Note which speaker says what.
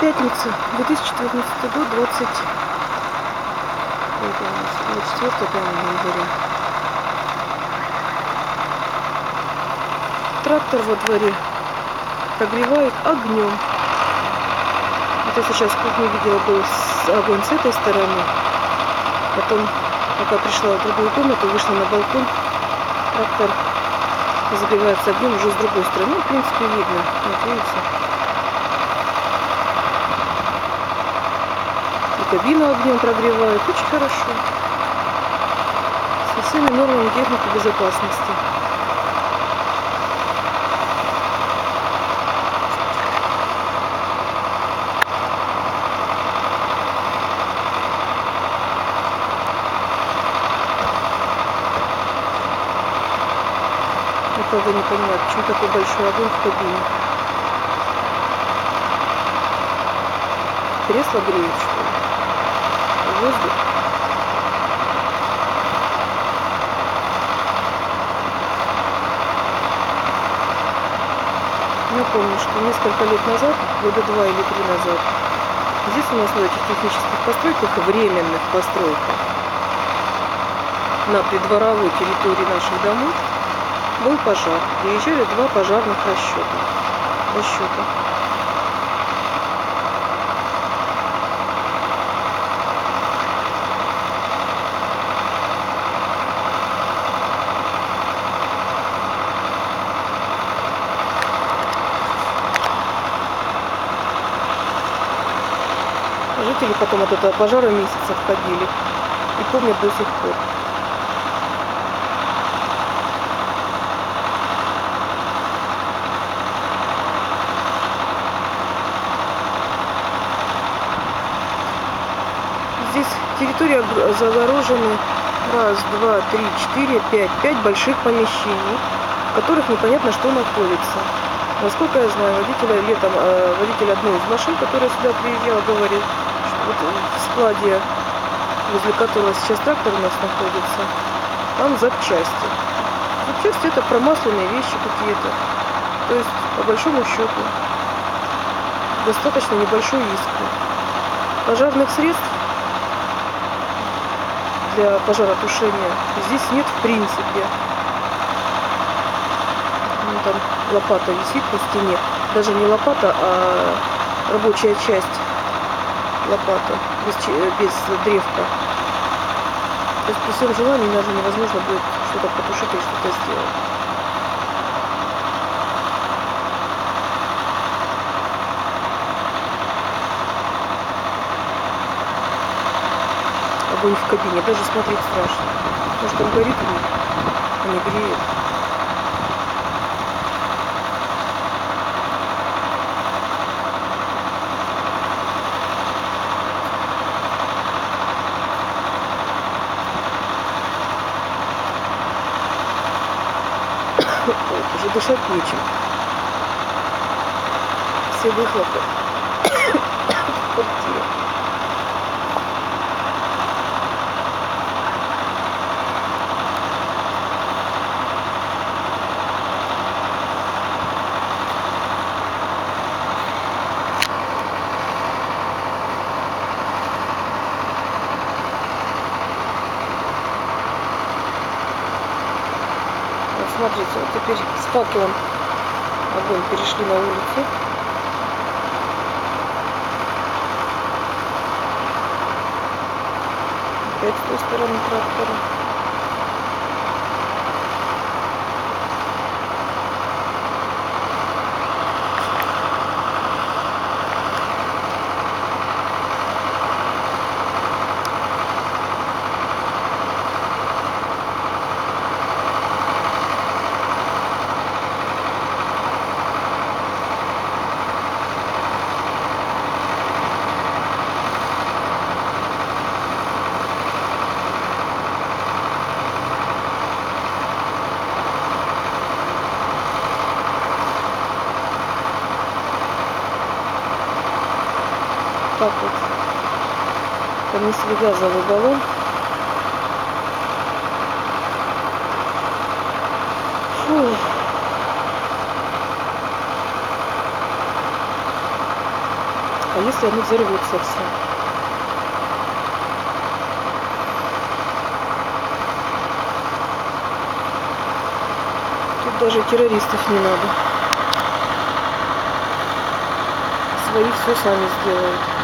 Speaker 1: Пятница, 2014 год, 24 января. Трактор во дворе прогревает огнем. Вот я сейчас в кухне видела, был огонь с этой стороны. Потом, пока пришла в другую комнату, вышла на балкон, трактор загревается огнем уже с другой стороны. Ну, в принципе, видно. Вот видите. И кабину огнем прогревает. Очень хорошо. Со всеми нормами техники безопасности. Я правда не понимаю, почему такой большой огонь в кабине. Кресло греет, что ли? Воздух. Напомню, что несколько лет назад, года 2 или 3 назад, здесь у нас в этих технических постройках, временных постройках, на придворовой территории наших домов был пожар. Приезжали 2 пожарных расчета. Жители потом от этого пожара месяцев ходили и помнят до сих пор. Здесь территория загорожена 1, 2, 3, 4, 5 больших помещений, в которых непонятно, что находится. Насколько я знаю, водитель одной из машин, которая сюда приезжала, говорил, что вот в складе, возле которого сейчас трактор у нас находится, там запчасти. Запчасти — это промасленные вещи какие-то. То есть, по большому счету, достаточно небольшой риск. Пожарных средств для пожаротушения здесь нет в принципе. Там лопата висит на стене. Даже не лопата, а рабочая часть лопата, без древка. То есть при всем желании даже невозможно будет что-то потушить или что-то сделать. Огонь в кабине, даже смотреть страшно. Может, он горит, а не греет. Уже дышать нечем. Все выхлопы в квартире. Смотрите, вот теперь с факелом огонь перешли на улицу. Опять с той стороны трактора. Так вот понесли газовый баллон. Фу. А если оно взорвется все? Тут даже террористов не надо. Свои все сами сделают.